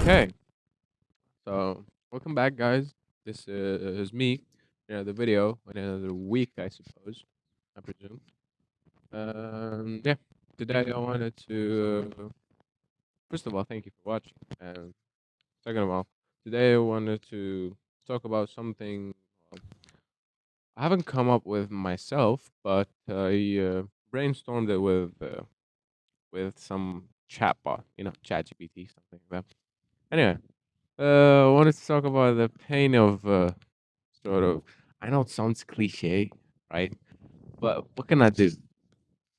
Okay, so welcome back, guys. This is me. The video in another week, I suppose. I presume. Yeah. Today I wanted to. First of all, thank you for watching. And second of all, today I wanted to talk about something I haven't come up with myself, but I brainstormed it with some chatbot, ChatGPT, something like that. Anyway, I wanted to talk about the pain of sort of. I know it sounds cliche, right? But what can I do?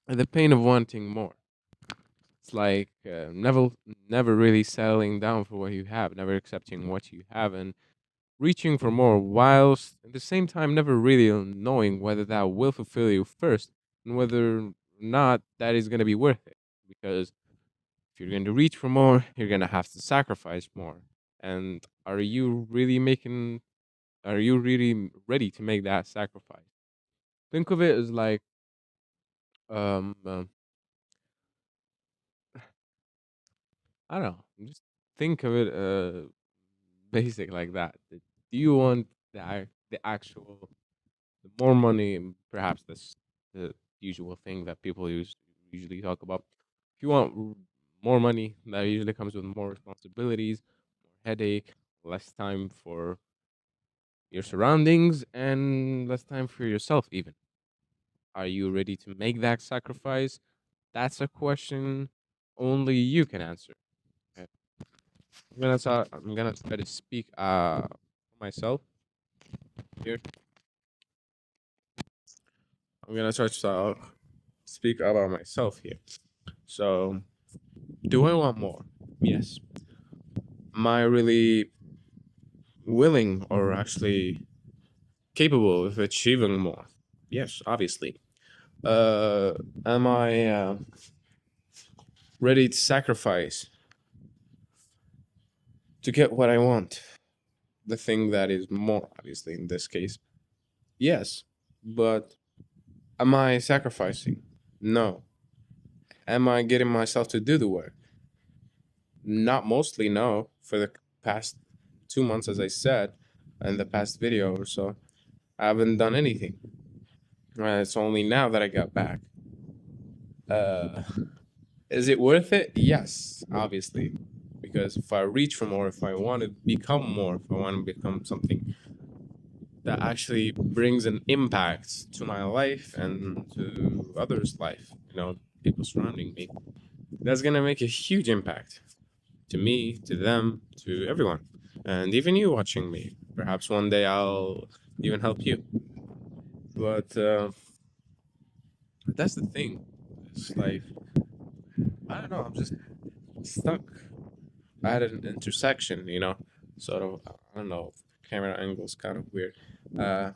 The pain of wanting more. It's like never really settling down for what you have, never accepting what you have, and reaching for more, whilst at the same time never really knowing whether that will fulfill you first, and whether or not that is going to be worth it. Because if you're going to reach for more, you're going to have to sacrifice more. And Are you really ready to make that sacrifice? Think of it as like um, um I don't know. Just think of it basic like that. Do you want the actual the more money and perhaps that's the usual thing that people usually talk about. If you want more money, that usually comes with more responsibilities, more headache, less time for your surroundings, and less time for yourself even. Are you ready to make that sacrifice? That's a question only you can answer. Okay. I'm gonna try to speak for myself here. I'm gonna try to speak about myself here. So, do I want more? Yes. Am I really willing or actually capable of achieving more? Yes, obviously. Uh, am I ready to sacrifice to get what I want? The thing that is more, obviously, in this case. Yes, but am I sacrificing? No. Am I getting myself to do the work? Not mostly, no. For the past 2 months, as I said in the past video or so, I haven't done anything. It's only now that I got back. Uh, is it worth it? Yes, obviously. Because if I reach for more, if I want to become more, if I want to become something that actually brings an impact to my life and to others' life, people surrounding me, that's gonna make a huge impact to me, to them, to everyone, and even you watching me. Perhaps one day I'll even help you. But that's the thing. It's like I don't know. I'm just stuck at an intersection. Sort of. I don't know. Camera angle's kind of weird. Uh,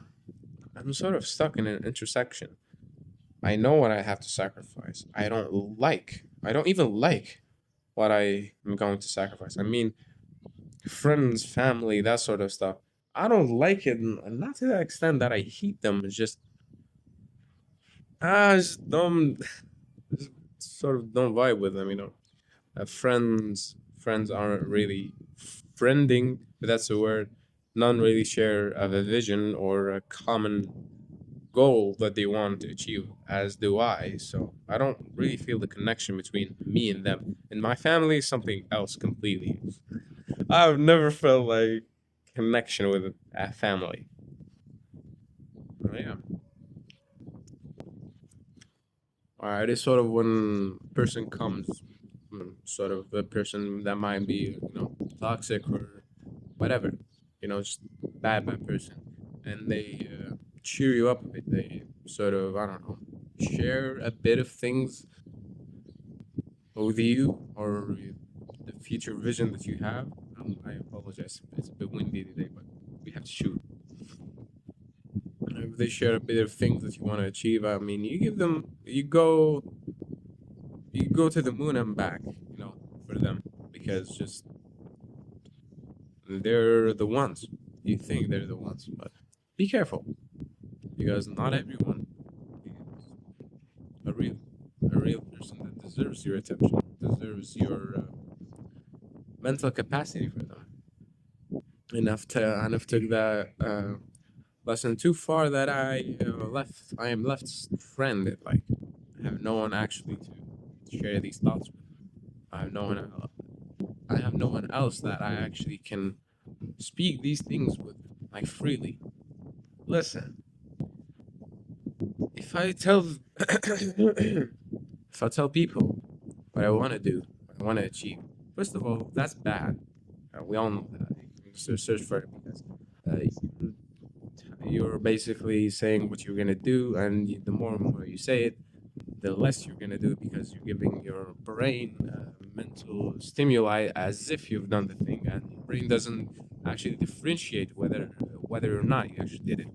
I'm sort of stuck in an intersection. I know what I have to sacrifice. I don't even like what I am going to sacrifice. I mean, friends, family, that sort of stuff. I don't like it, and not to the extent that I hate them. It's just I just don't just sort of don't vibe with them. Friends aren't really friending, if that's a word. None really share a vision or a common goal that they want to achieve, as do I. So I don't really feel the connection between me and them. And my family is something else completely. I've never felt like connection with a family. Oh, yeah. All right. It's sort of when a person comes, sort of a person that might be, toxic or whatever, just bad person, and they cheer you up a bit. They sort of, I don't know, share a bit of things with you or the future vision that you have. I apologize if it's a bit windy today, but we have to shoot. If they share a bit of things that you want to achieve, I mean, you go to the moon and back, for them, because just they're the ones. You think they're the ones, but be careful because not everyone is a real, a real person that deserves your attention, deserves your mental capacity for them. Enough took that lesson too far that I am left stranded. Like I have no one actually to share these thoughts with. I have no one. I have no one else that I actually can speak these things with, like freely. Listen, if I tell if I tell people what I want to do, what I want to achieve, first of all, that's bad. We all know that. You can search for it because you're basically saying what you're gonna do, and the more and more you say it, the less you're gonna do because you're giving your brain mental stimuli as if you've done the thing, and your brain doesn't actually differentiate whether or not you actually did it.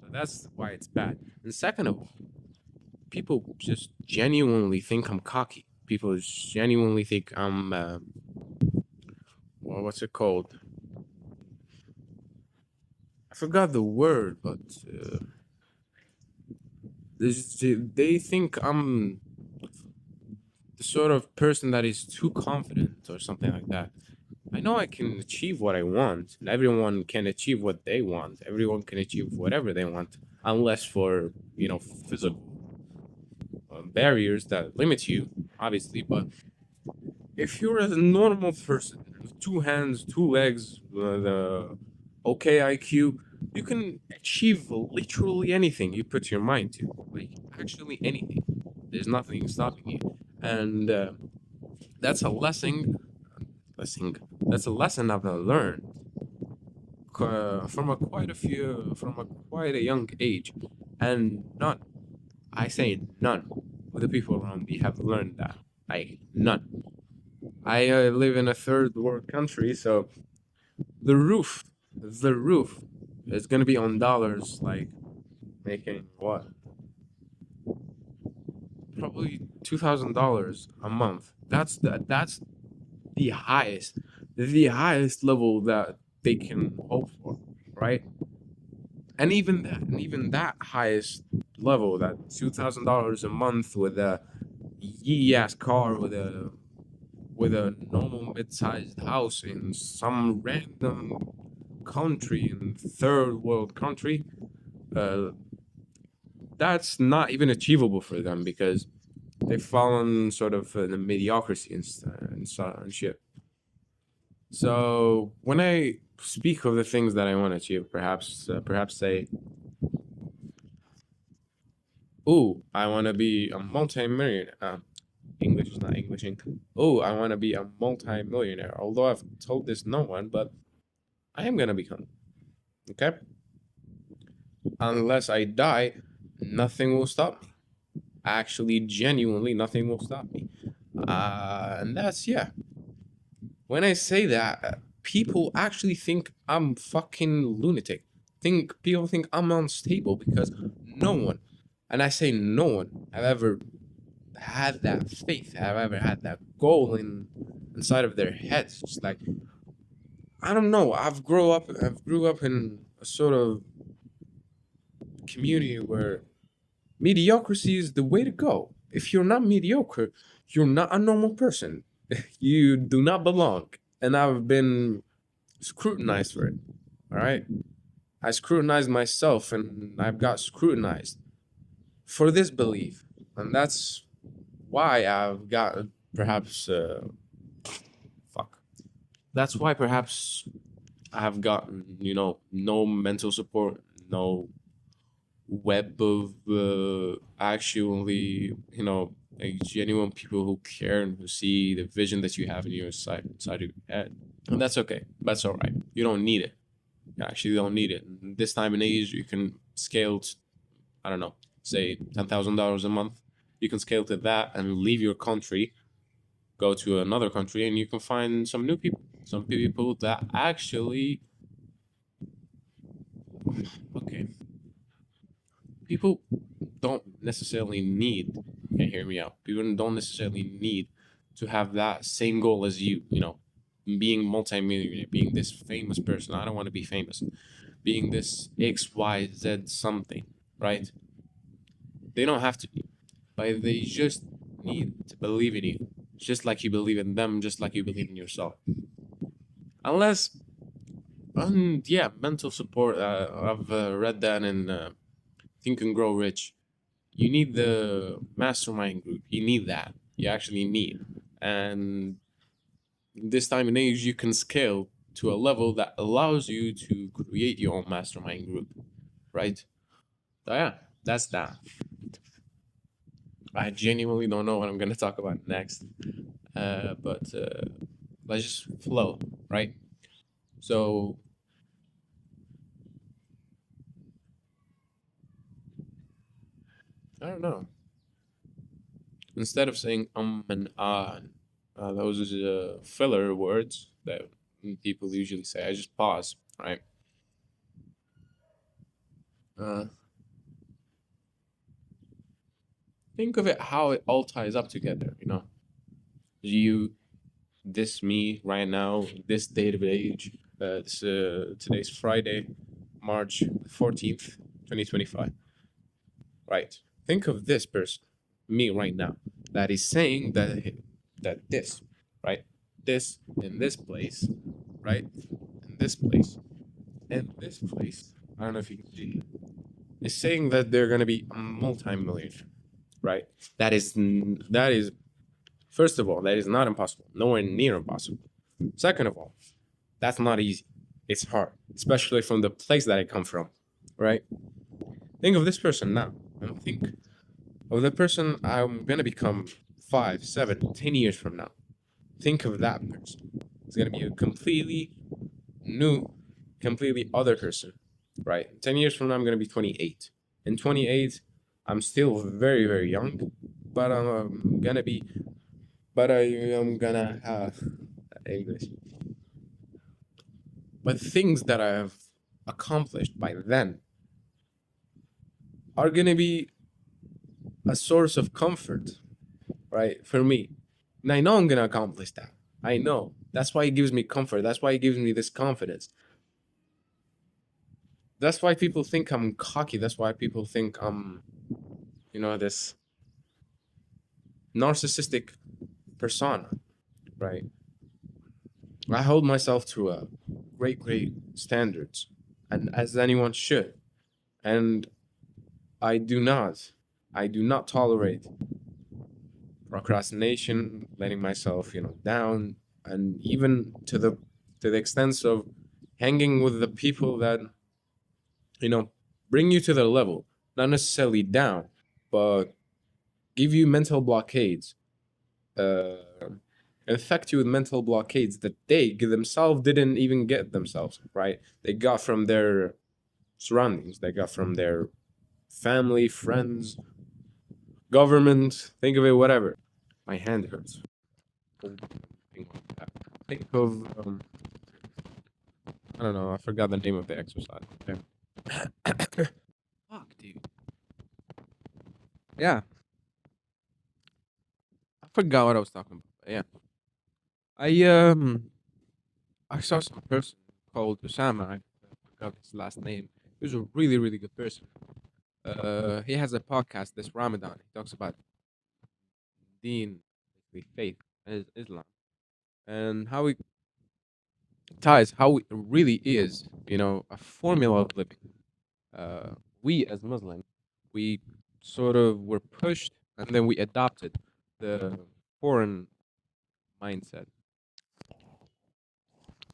So that's why it's bad. And second of all, people just genuinely think I'm cocky. People genuinely think I'm well, what's it called? I forgot the word, but they think I'm the sort of person that is too confident or something like that. I know I can achieve what I want, and everyone can achieve what they want. Everyone can achieve whatever they want, unless for physical barriers that limit you, obviously. But if you're a normal person with two hands, two legs, the okay IQ, you can achieve literally anything you put your mind to. Like actually anything. There's nothing stopping you, and that's a lesson. That's a lesson I've learned from a quite a young age, and none. I say none of the people around me have learned that. Like none. I live in a third world country, so the roof, the roof, is gonna be on dollars, like making what? Probably $2,000 a month. That's the highest level that they can hope for, right? And even that highest level, that $2,000 a month with a yee ass car, with a normal mid-sized house in some random country, in third world country, uh, that's not even achievable for them because they've fallen sort of in the mediocrity and shit. So when I speak of the things that I want to achieve, perhaps say, "Oh, I want to be a multi-millionaire." English is not Englishing. Oh, I want to be a multi-millionaire. Although I've told this no one, but I am gonna become. Okay, unless I die, nothing will stop me. Actually, genuinely, nothing will stop me. And that's yeah. When I say that, people actually think I'm fucking lunatic. Think people think I'm unstable because no one, and I say no one, have ever had that faith, have ever had that goal inside of their heads. Just like I don't know. I've grew up in a sort of community where mediocrity is the way to go. If you're not mediocre, you're not a normal person. You do not belong. And I've been scrutinized for it. All right. I scrutinized myself and I've got scrutinized for this belief. And that's why I've got perhaps, fuck. That's why perhaps I have gotten, no mental support, no web of actually, like genuine people who care and who see the vision that you have in your side of your head. And that's okay. That's all right. You don't need it. You actually don't need it. And this time and age, you can scale to, I don't know, say $10,000 a month. You can scale to that and leave your country, go to another country, and you can find some new people. Some people that actually, okay, people don't necessarily need, okay, hear me out. People don't necessarily need to have that same goal as you, being multimillionaire, being this famous person. I don't want to be famous. Being this XYZ something, right? They don't have to be, but they just need to believe in you. Just like you believe in them, just like you believe in yourself. Unless, yeah, mental support. I've read that in Think and Grow Rich. You need the mastermind group. You need that. You actually need. And this time and age, you can scale to a level that allows you to create your own mastermind group, right? So yeah, that's that. I genuinely don't know what I'm gonna talk about next, but let's just flow, right? So I don't know. Instead of saying and those filler words that people usually say, I just pause, right? Uh, think of it how it all ties up together. You, this me right now, this date of age. Today's Friday, March 14th, 2025. Right. Think of this person, me right now, that is saying that this, right, this in this place, right, in this place, and this place. I don't know if you can see. Is saying that they're gonna be a multi-millionaire, right? That is first of all, that is not impossible. Nowhere near impossible. Second of all, that's not easy. It's hard, especially from the place that I come from, right? Think of this person now, and think of the person I'm gonna become 5, 7, 10 years from now. Think of that person. It's gonna be a completely new, completely other person, right? 10 years from now, I'm gonna be 28. In 28, I'm still very, very young, but I'm gonna be, but I am gonna have English. But things that I have accomplished by then are gonna be a source of comfort, right, for me. And I know I'm gonna accomplish that. I know. That's why it gives me comfort. That's why it gives me this confidence. That's why people think I'm cocky. That's why people think I'm, this narcissistic persona, right? I hold myself to a great, great standards, and as anyone should. And I do not, I do not tolerate procrastination, letting myself, down, and even to the extent of hanging with the people that you know bring you to their level, not necessarily down, but give you mental blockades, uh, infect you with mental blockades that they themselves didn't even get themselves, right? They got from their surroundings, they got from their family, friends, government. Think of it, whatever. My hand hurts. Think of I don't know. I forgot the name of the exercise. Okay. Fuck, dude. Yeah, I forgot what I was talking about. Yeah, I I saw some person called Osama. I forgot his last name. He was a really really good person. He has a podcast this Ramadan. He talks about Deen, basically faith, Islam, and how it ties how it really is. A formula of living. uh, we as Muslims, we sort of were pushed and then we adopted the foreign mindset,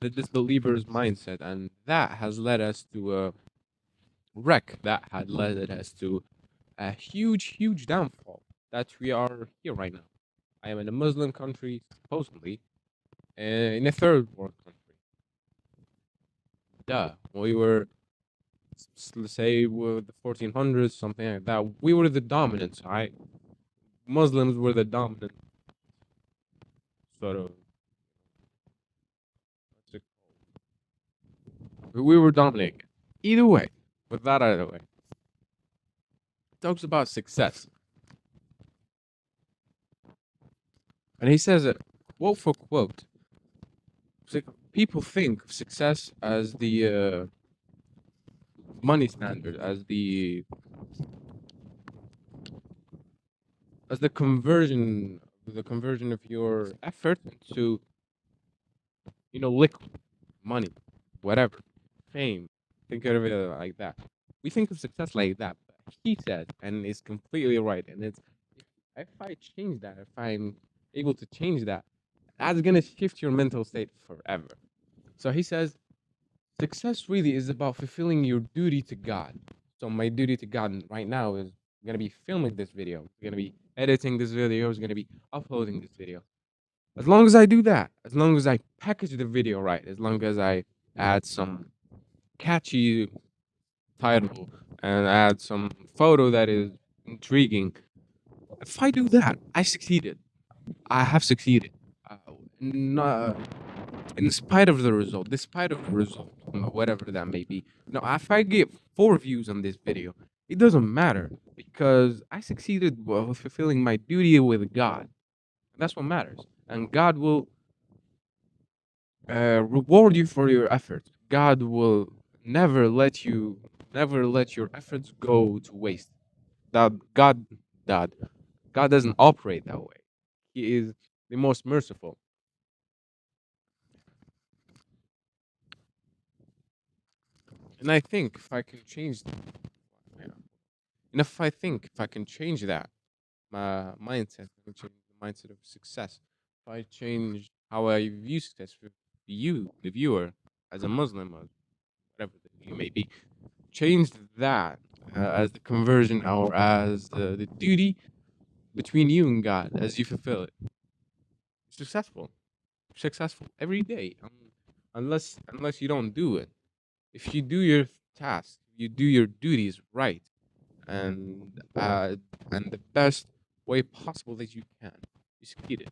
the disbeliever's mindset, and that has led us to a wreck. That had led us to a huge, huge downfall that we are here right now. I am in a Muslim country, supposedly, in a third world country. Duh. We were, let's say, with the 1400s, something like that. We were the dominant side. Muslims were the dominant sort of. What's it called? We were dominating. Either way, with that out of the way, he talks about success, and he says it quote for quote. People think of success as the money standard, as the conversion of your effort into liquid. money, whatever, fame. Think of it like that. We think of success like that. But he said, and it's completely right. And it's if I change that, if I'm able to change that, that's gonna shift your mental state forever. So he says, success really is about fulfilling your duty to God. So my duty to God right now is gonna be filming this video, gonna be editing this video, is gonna be uploading this video. As long as I do that, as long as I package the video right, as long as I add some catchy title and add some photo that is intriguing, if I do that, I succeeded. I have succeeded. Uh, not, in spite of the result, despite of the result, whatever that may be. Now, if I get 4 views on this video, it doesn't matter because I succeeded with fulfilling my duty with God. That's what matters, and God will reward you for your efforts. God will never let you, never let your efforts go to waste. That that God doesn't operate that way. He is the most merciful. And I think if I can change, yeah. And if I think if I can change that, my mindset, which is the mindset of success, if I change how I view success with you, the viewer, as a Muslim or whatever you may be, change that as the conversion or as the duty between you and God as you fulfill it. Successful, successful every day, unless you don't do it. If you do your task, you do your duties right, and the best way possible that you can, you succeeded.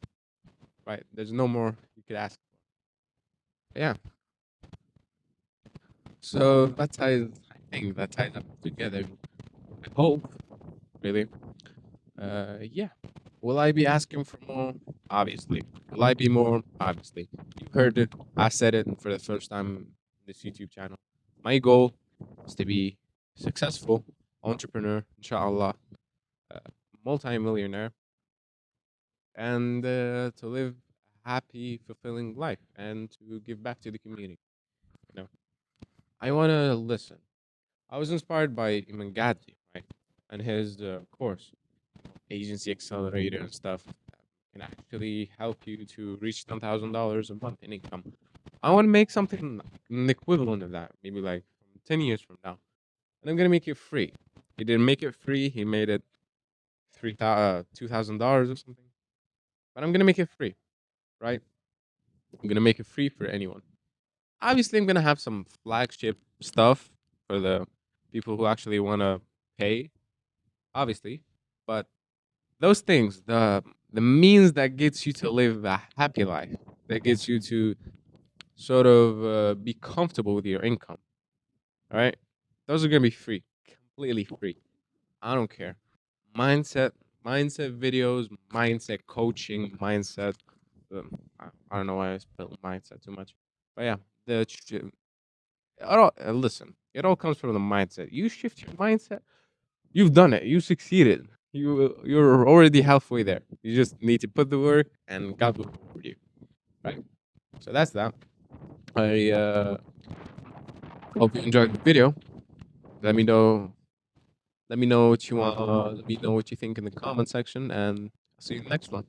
Right? There's no more you could ask for. Yeah. So that ties. I think that ties up together. I hope, really. Yeah. Will I be asking for more? Obviously. Will I be more? Obviously. You heard it. I said it for the first time in this YouTube channel. My goal is to be successful entrepreneur, inshallah, uh, multi-millionaire, and to live a happy, fulfilling life and to give back to the community. You know, I want to listen. I was inspired by Imam Gadzhi, right, and his course, Agency Accelerator and stuff that can actually help you to reach $10,000 a month in income. I want to make something an equivalent of that, maybe like 10 years from now, and I'm gonna make it free. He didn't make it free; he made it $2,000 or something. But I'm gonna make it free, right? I'm gonna make it free for anyone. Obviously, I'm gonna have some flagship stuff for the people who actually wanna pay, obviously. But those things, the means that gets you to live a happy life, that gets you to sort of be comfortable with your income, all right? Those are gonna be free, completely free. I don't care. Mindset, mindset videos, mindset coaching, mindset. I don't know why I spelled mindset too much, but yeah, listen. It all comes from the mindset. You shift your mindset, you've done it. You succeeded. You're already halfway there. You just need to put the work, and God will reward you. Right. So that's that. I hope you enjoyed the video. Let me know. Let me know what you want. Let me know what you think in the comment section, and I'll see you in the next one.